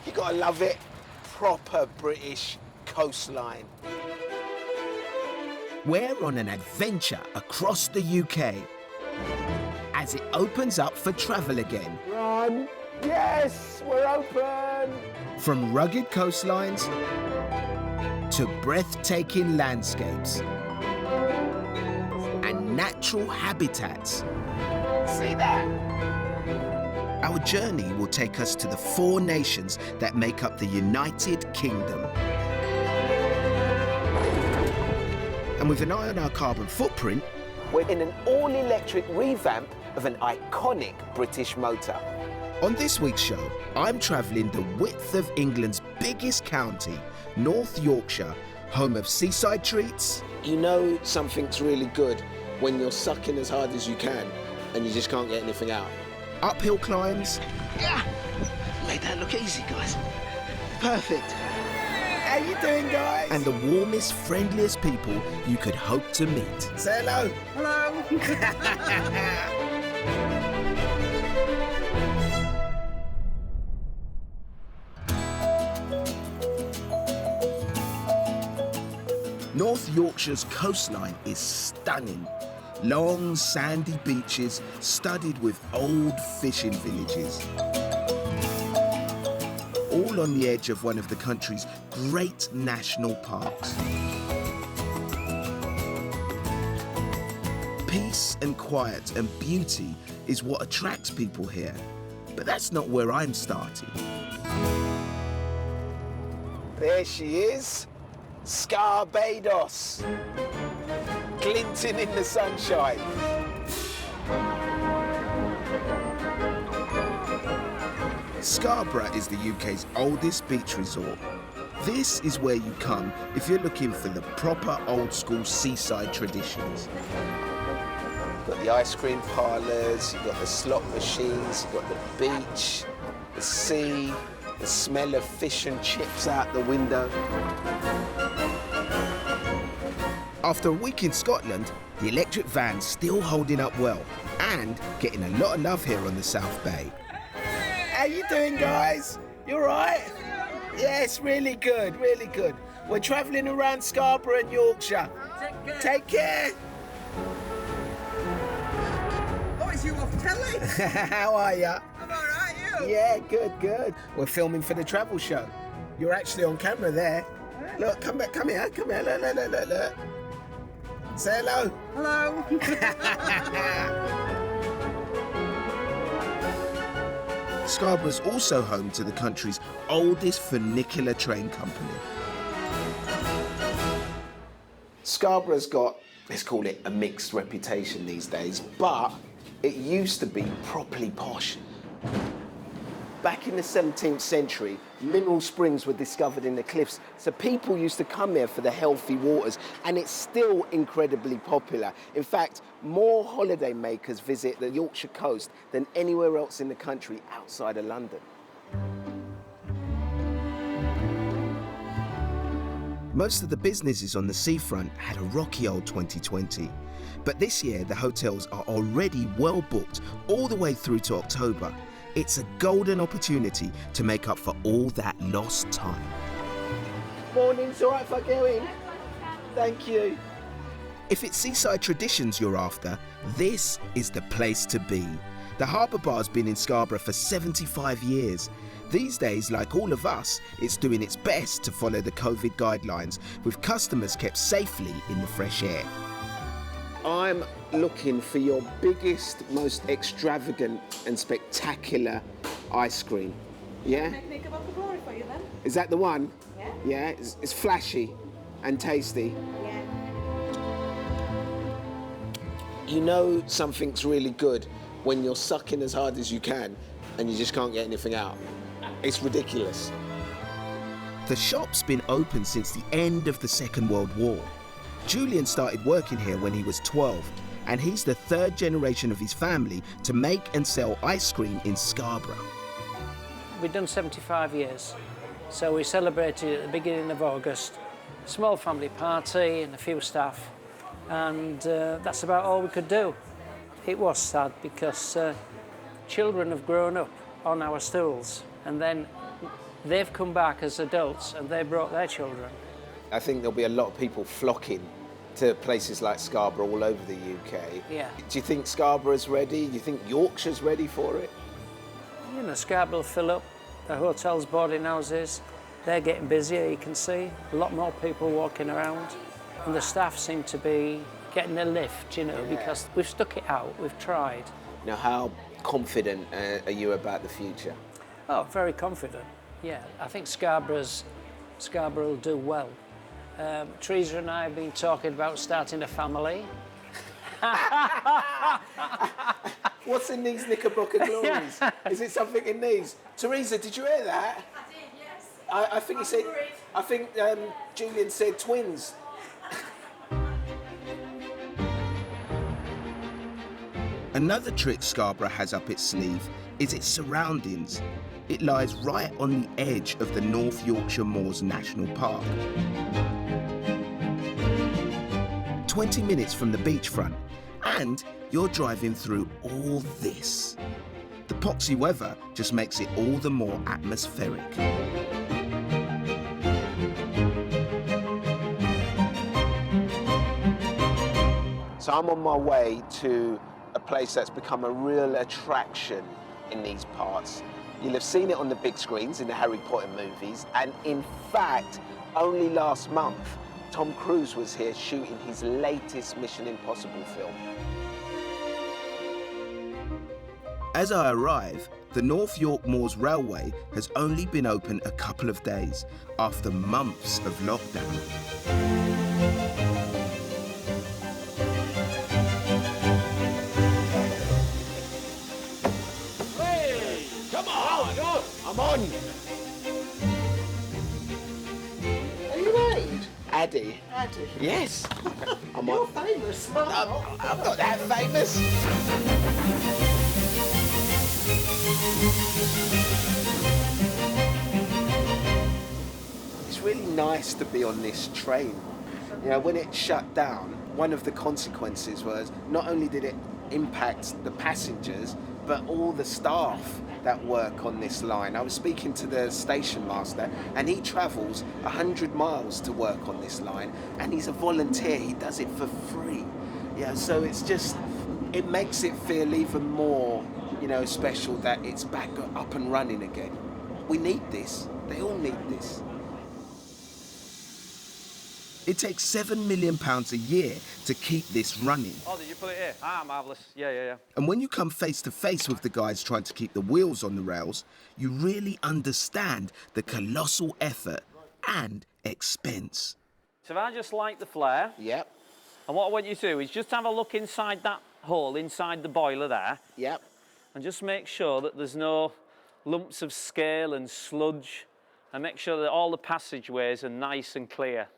You gotta love it. Proper British coastline. We're on an adventure across the UK as it opens up for travel again. Run! Yes, we're open! From rugged coastlines to breathtaking landscapes and natural habitats. See that? Our journey will take us to the 4 nations that make up the United Kingdom. And with an eye on our carbon footprint, We're in an all-electric revamp of an iconic British motor. on this week's show, I'm travelling the width of England's biggest county, North Yorkshire, home of seaside treats, You know something's really good when you're sucking as hard as you can and you just can't get anything out. uphill climbs, Made that look easy, guys. Perfect. how you doing, guys? And the warmest, friendliest people you could hope to meet. Say hello. North Yorkshire's coastline is stunning. Long, sandy beaches studded with old fishing villages. All on the edge of one of the country's great national parks. Peace and quiet and beauty is what attracts people here. But that's not where I'm starting. There she is. Scarborough. Glinting in the sunshine. Scarborough is the UK's oldest beach resort. This is where you come if you're looking for the proper old school seaside traditions. You've got the ice cream parlours, you've got the slot machines, you've got the beach, the sea, the smell of fish and chips out the window. After a week in Scotland, the electric van's still holding up well and getting a lot of love here on the South Bay. How you doing, guys? You all right? Yes, really good, really good. We're travelling around Scarborough and Yorkshire. Take care. Oh, it's you off telly? How are ya? I'm all right, you? Yeah, good, good. We're filming for the travel show. You're actually on camera there. Look, come back, come here, look. Say hello. Hello. Scarborough's also home to the country's oldest funicular train company. Scarborough's got, let's call it a mixed reputation these days, but it used to be properly posh. Back in the 17th century, mineral springs were discovered in the cliffs, so people used to come here for the healthy waters, and it's still incredibly popular. In fact, more holidaymakers visit the Yorkshire coast than anywhere else in the country outside of London. Most of the businesses on the seafront had a rocky old 2020. But this year, the hotels are already well booked all the way through to October. It's a golden opportunity to make up for all that lost time. Morning's all right if I go in? Thank you. If it's seaside traditions you're after, this is the place to be. The Harbour Bar's been in Scarborough for 75 years. These days, like all of us, it's doing its best to follow the COVID guidelines, with customers kept safely in the fresh air. I'm looking for your biggest, most extravagant and spectacular ice cream. Yeah? Make above the glory for you then. Is that the one? Yeah. Yeah? It's flashy and tasty. Yeah. You know something's really good when you're sucking as hard as you can and you just can't get anything out. It's ridiculous. The shop's been open since the end of the Second World War. Julian started working here when he was 12, and he's the third generation of his family to make and sell ice cream in Scarborough. We've done 75 years, so we celebrated at the beginning of August. Small family party and a few staff, and that's about all we could do. It was sad because children have grown up on our stools, and then They've come back as adults and they brought their children. I think there'll be a lot of people flocking to places like Scarborough all over the UK. Yeah. Do you think Scarborough's ready? Do you think Yorkshire's ready for it? You know, Scarborough will fill up, the hotels, boarding houses, they're getting busier, you can see. A lot more people walking around. And the staff seem to be getting a lift, you know, because we've stuck it out, we've tried. Now, how confident are you about the future? Oh, very confident, yeah. I think Scarborough will do well. Teresa and I have been talking about starting a family. What's in these Knickerbocker glories? Is it something in these? Teresa, did you hear that? I did, yes. I think he said, I think Julian said twins. Another trick Scarborough has up its sleeve is its surroundings. It lies right on the edge of the North Yorkshire Moors National Park. 20 minutes from the beachfront, and you're driving through all this. The poxy weather just makes it all the more atmospheric. So I'm on my way to a place that's become a real attraction in these parts. You'll have seen it on the big screens in the Harry Potter movies, and in fact, only last month, Tom Cruise was here shooting his latest Mission Impossible film. As I arrive, the North York Moors Railway has only been open a couple of days after months of lockdown. I'm on! Are you Aid? Addy. Addy? Yes. I'm You're on. famous. I'm not that famous. It's really nice to be on this train. You know, when it shut down, one of the consequences was not only did it impact the passengers, but all the staff that work on this line. I was speaking to the station master, and he travels 100 miles to work on this line, and he's a volunteer. He does it for free. Yeah, so it's just, it makes it feel even more, you know, special that it's back up and running again. We need this. They all need this. It takes £7 million a year to keep this running. Oh, did you put it here? Ah, marvellous. Yeah. And when you come face to face with the guys trying to keep the wheels on the rails, you really understand the colossal effort and expense. So if I just light the flare, Yep, and what I want you to do is just have a look inside that hole, inside the boiler there, yep. and just make sure that there's no lumps of scale and sludge, and make sure that all the passageways are nice and clear.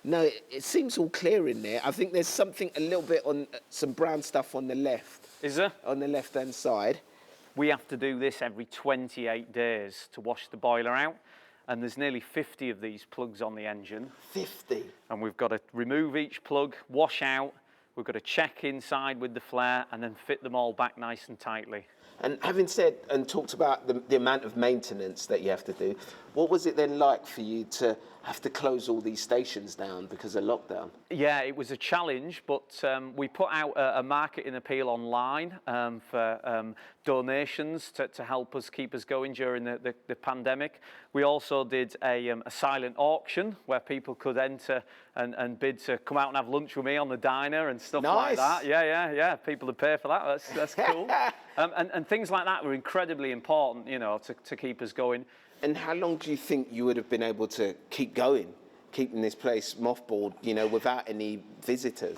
No, it seems all clear in there. I think there's something a little bit on, some brown stuff on the left. Is there? On the left-hand side. We have to do this every 28 days to wash the boiler out, and there's nearly 50 of these plugs on the engine. 50. And we've got to remove each plug, wash out, we've got to check inside with the flare, and then fit them all back nice and tightly. And having said and talked about the amount of maintenance that you have to do, what was it then like for you to have to close all these stations down because of lockdown? Yeah, it was a challenge, but we put out a marketing appeal online for donations to help us keep us going during the pandemic. We also did a silent auction where people could enter and bid to come out and have lunch with me on the diner and stuff like that. Yeah. People would pay for that. That's cool. And things like that were incredibly important, you know, to keep us going. And how long do you think you would have been able to keep going, keeping this place mothballed, you know, without any visitors?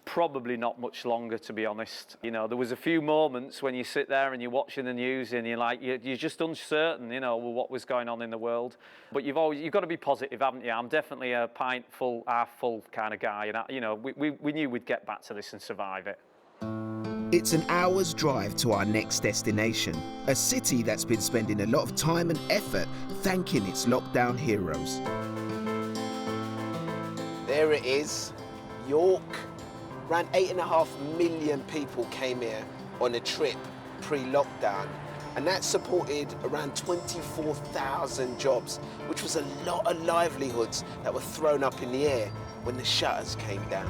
Probably not much longer, to be honest. You know, there was a few moments when you sit there and you're watching the news and you're just uncertain, you know, what was going on in the world. But you've got to be positive, haven't you? I'm definitely a pint full, half full kind of guy. And, you know, we knew we'd get back to this and survive it. It's an hour's drive to our next destination, a city that's been spending a lot of time and effort thanking its lockdown heroes. There it is, York. Around 8.5 million people came here on a trip pre-lockdown. And that supported around 24,000 jobs, which was a lot of livelihoods that were thrown up in the air when the shutters came down.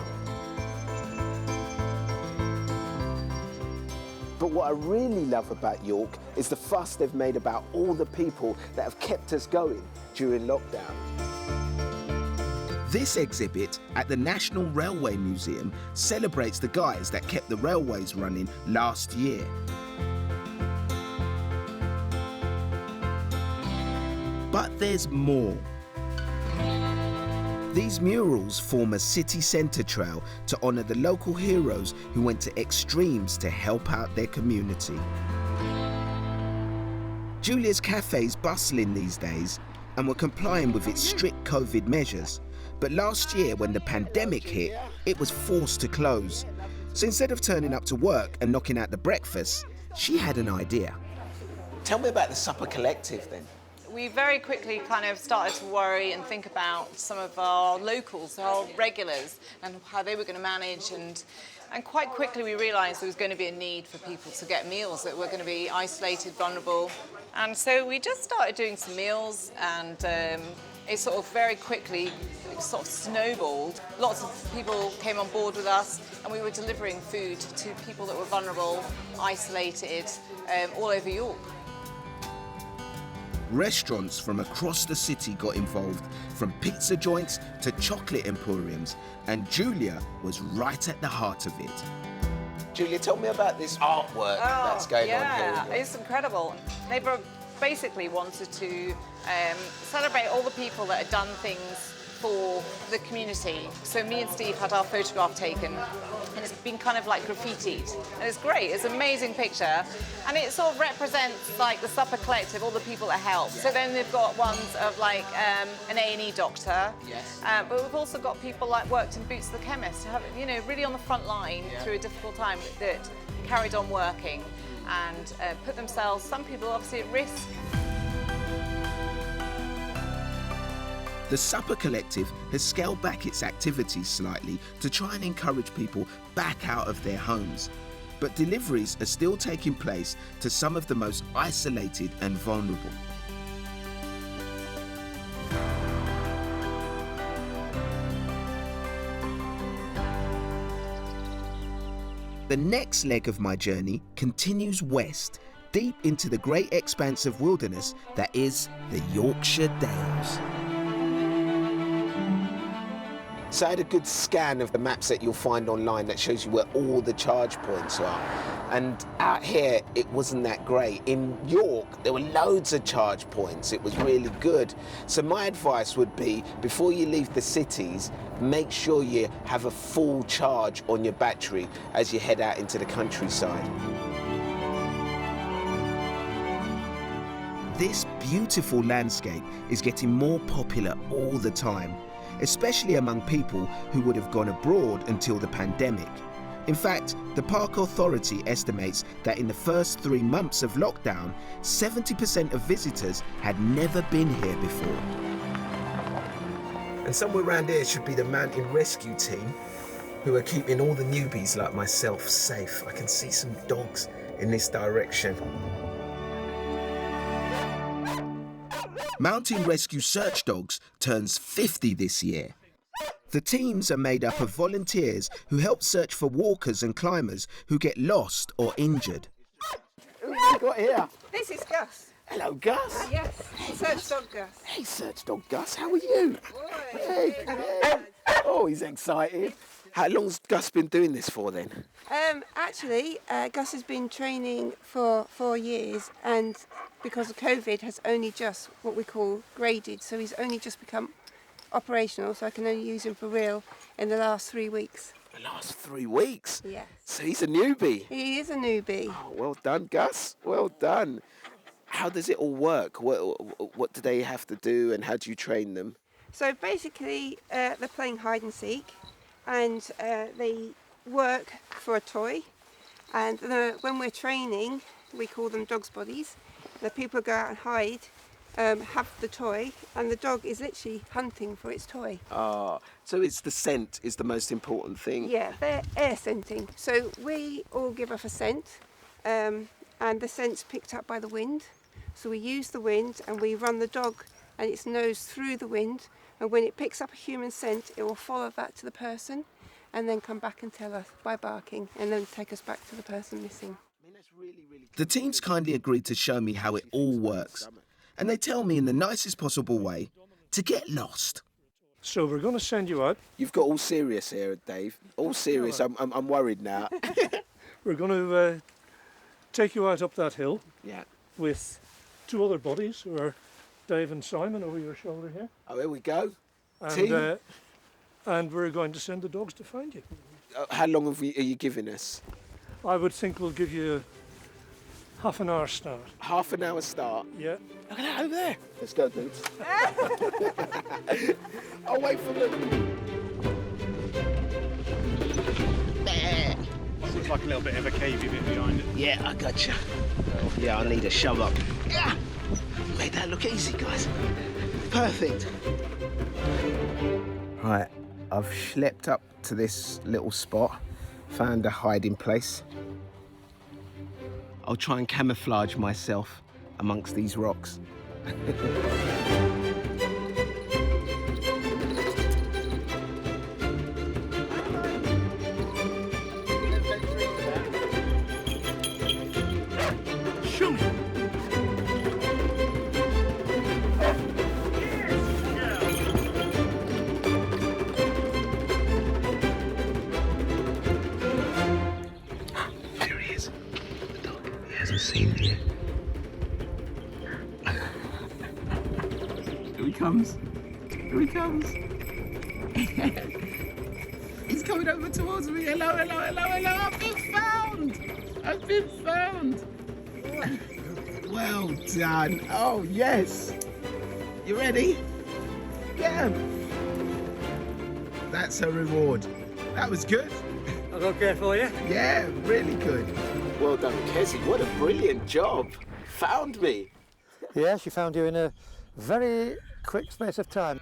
But what I really love about York is the fuss they've made about all the people that have kept us going during lockdown. This exhibit at the National Railway Museum celebrates the guys that kept the railways running last year. But there's more. These murals form a city centre trail to honour the local heroes who went to extremes to help out their community. Julia's Cafe's bustling these days and were complying with its strict COVID measures. But last year, when the pandemic hit, it was forced to close. So instead of turning up to work and knocking out the breakfast, she had an idea. Tell me about the Supper Collective then. We very quickly kind of started to worry and think about some of our locals, our regulars, and how they were going to manage. And quite quickly we realised there was going to be a need for people to get meals that were going to be isolated, vulnerable. And so we just started doing some meals, and it sort of very quickly sort of snowballed. Lots of people came on board with us, and we were delivering food to people that were vulnerable, isolated, all over York. Restaurants from across the city got involved, from pizza joints to chocolate emporiums, and Julia was right at the heart of it. Julia, tell me about this artwork that's going on here. Yeah, it's incredible. They basically wanted to celebrate all the people that had done things for the community. So me and Steve had our photograph taken, and it's been kind of like graffitied. And it's great, it's an amazing picture. And it sort of represents like the Supper Collective, all the people that help. Yeah. So then they've got ones of like an A&E doctor. Yes. But we've also got people like worked in Boots the Chemist, you know, really on the front line through a difficult time, that carried on working and put themselves, some people obviously at risk. The Supper Collective has scaled back its activities slightly to try and encourage people back out of their homes. But deliveries are still taking place to some of the most isolated and vulnerable. The next leg of my journey continues west, deep into the great expanse of wilderness that is the Yorkshire Dales. So I had a good scan of the maps that you'll find online that shows you where all the charge points are. And out here, it wasn't that great. In York, there were loads of charge points. It was really good. So my advice would be, before you leave the cities, make sure you have a full charge on your battery as you head out into the countryside. This beautiful landscape is getting more popular all the time, especially among people who would have gone abroad until the pandemic. In fact, the Park Authority estimates that in the first 3 months of lockdown, 70% of visitors had never been here before. And somewhere around here should be the mountain rescue team, who are keeping all the newbies like myself safe. I can see some dogs in this direction. Mountain Rescue Search Dogs turns 50 this year. The teams are made up of volunteers who help search for walkers and climbers who get lost or injured. Who have we got here? This is Gus. Hello, Gus. Yes, Search Dog Gus. Hey, Search Dog Gus, how are you? Hey. Oh, he's excited. How long's Gus been doing this for then? Actually, Gus has been training for 4 years, and because of COVID has only just what we call graded, so he's only just become operational, so I can only use him for real in the last 3 weeks. The last 3 weeks? Yes. So he's a newbie? He is a newbie. Oh, well done, Gus. Well done. How does it all work? What do they have to do, and how do you train them? So basically, they're playing hide and seek, and they work for a toy, and when we're training, we call them dog's bodies. The people go out and hide, have the toy, and the dog is literally hunting for its toy. Ah, so it's the scent is the most important thing. Yeah, they're air scenting. So we all give off a scent, and and the scent's picked up by the wind. So we use the wind and we run the dog and its nose through the wind, and when it picks up a human scent, it will follow that to the person and then come back and tell us by barking and then take us back to the person missing. The team's kindly agreed to show me how it all works, and they tell me in the nicest possible way to get lost. So we're going to send you out. You've got all serious here, Dave. All serious. I'm worried now. We're going to take you out up that hill. Yeah. With 2 other buddies who are Dave and Simon over your shoulder here. Oh, here we go. And we're going to send the dogs to find you. How long are you giving us? I would think we'll give you half an hour start. Half an hour start? Yeah. Look at that over there. Let's go, dudes. I'll wait for them. Looks like a little bit of a cavey bit behind it. Yeah, I gotcha. Yeah, I need a shove up. Yeah, made that look easy, guys. Perfect. Right, I've schlepped up to this little spot, found a hiding place. I'll try and camouflage myself amongst these rocks. There he is. The dog. He hasn't seen me yet. Here he comes. Here he comes. He's coming over towards me. Hello, hello, hello, hello. I've been found. I've been found. Well done. Oh, yes. You ready? Yeah. That's a reward. That was good. That was okay for you? Yeah, really good. Well done, Kezzy. What a brilliant job. Found me. Yeah, she found you in a very quick space of time.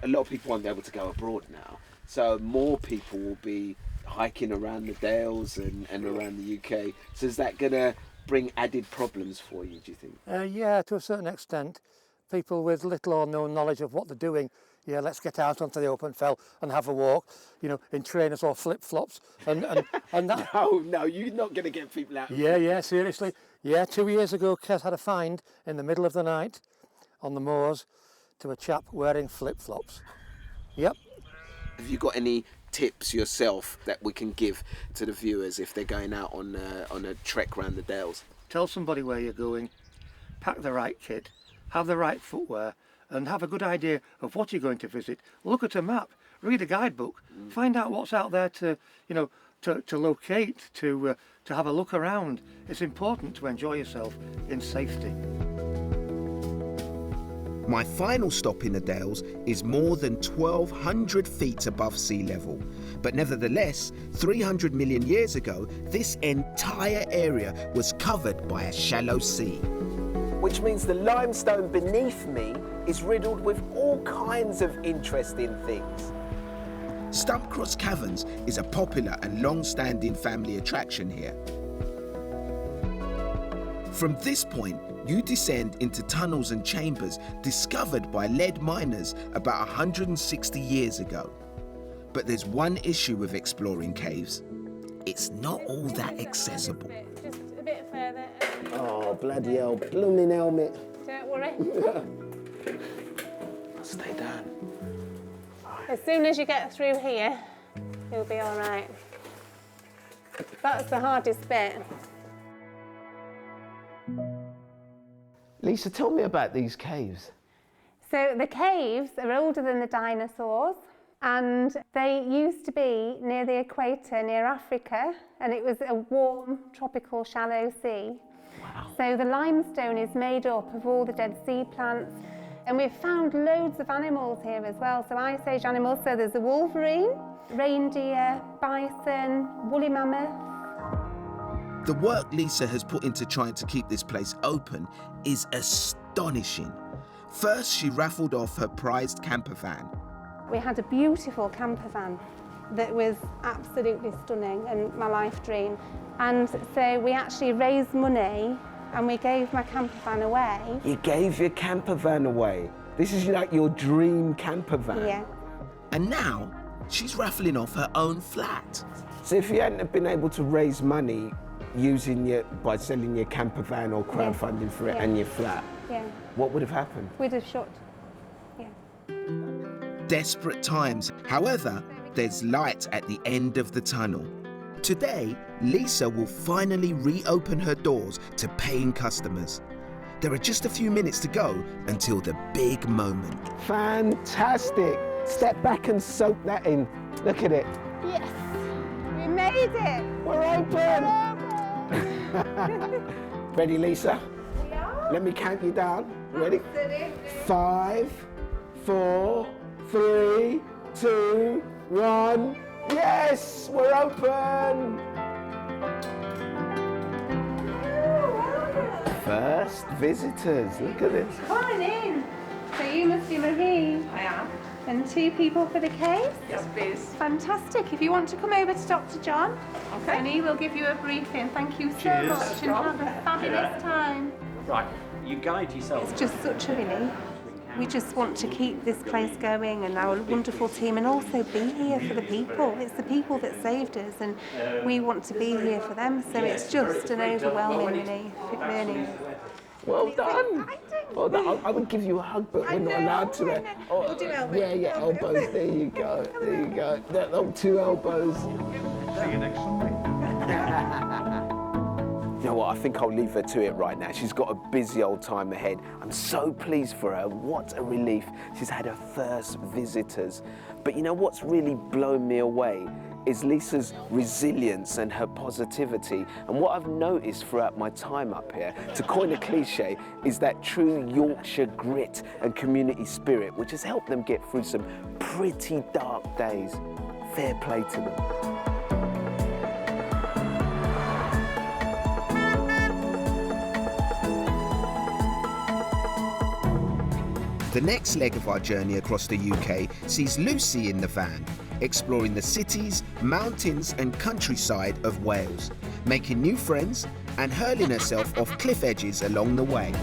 A lot of people won't be able to go abroad now, so more people will be hiking around the Dales and around the UK. So is that going to bring added problems for you, do you think? Yeah, to a certain extent. People with little or no knowledge of what they're doing, yeah, let's get out onto the open fell and have a walk, you know, in trainers or flip-flops. And that... No, you're not going to get people out. Yeah, seriously. Yeah, 2 years ago, Kez had a find in the middle of the night on the moors to a chap wearing flip-flops. Yep. Have you got any tips yourself that we can give to the viewers if they're going out on a trek around the Dales? Tell somebody where you're going, pack the right kit, have the right footwear, and have a good idea of what you're going to visit. Look at a map, read a guidebook, find out what's out there to locate, to have a look around. It's important to enjoy yourself in safety. My final stop in the Dales is more than 1,200 feet above sea level. But nevertheless, 300 million years ago, this entire area was covered by a shallow sea. Which means the limestone beneath me is riddled with all kinds of interesting things. Stump Cross Caverns is a popular and long-standing family attraction here. From this point, you descend into tunnels and chambers discovered by lead miners about 160 years ago. But there's one issue with exploring caves. It's not all that accessible. Just a bit further. Oh, bloody hell, blooming helmet. Don't worry. Stay down. As soon as you get through here, you'll be all right. That's the hardest bit. Lisa, tell me about these caves. So the caves are older than the dinosaurs, and they used to be near the equator, near Africa, and it was a warm, tropical, shallow sea. Wow. So the limestone is made up of all the dead sea plants, and we've found loads of animals here as well. So Ice Age animals, so there's a wolverine, reindeer, bison, woolly mammoth. The work Lisa has put into trying to keep this place open is astonishing. First, she raffled off her prized camper van. We had a beautiful camper van, that was absolutely stunning and my life dream. And so we actually raised money and we gave my camper van away. You gave your camper van away. This is like your dream camper van. Yeah. And now she's raffling off her own flat. So if you hadn't have been able to raise money by selling your camper van or crowdfunding for it and your flat, what would have happened? We'd have shut. Yeah. Desperate times. However, there's light at the end of the tunnel. Today, Lisa will finally reopen her doors to paying customers. There are just a few minutes to go until the big moment. Fantastic. Step back and soak that in. Look at it. Yes, we made it. We're open. Ready, Lisa? We are. Let me count you down. Ready? Absolutely. 5, 4, 3, 2, 1. Yes, we're open. First visitors. Look at this. Come on in. So you must be Marie. I am. And 2 people for the case? Yes, please. Fantastic. If you want to come over to Dr. John, Okay. and he will give you a briefing. Thank you so Cheers. much and have a fabulous time. Right, you guide yourself. It's just such a relief. We just want to keep this place going and our wonderful team and also be here for the people. It's the people that saved us and we want to be here for them. So it's just an overwhelming relief. It really is. Well done. Well done. I would give you a hug, but we're not allowed to. We'll do elbows. Yeah, elbows. There you go. There you go. Oh, 2 elbows. See you next Sunday. You know what, I think I'll leave her to it right now. She's got a busy old time ahead. I'm so pleased for her. What a relief. She's had her first visitors. But you know what's really blown me away is Lisa's resilience and her positivity. And what I've noticed throughout my time up here, to coin a cliche, is that true Yorkshire grit and community spirit, which has helped them get through some pretty dark days. Fair play to them. The next leg of our journey across the UK sees Lucy in the van, exploring the cities, mountains and countryside of Wales, making new friends and hurling herself off cliff edges along the way.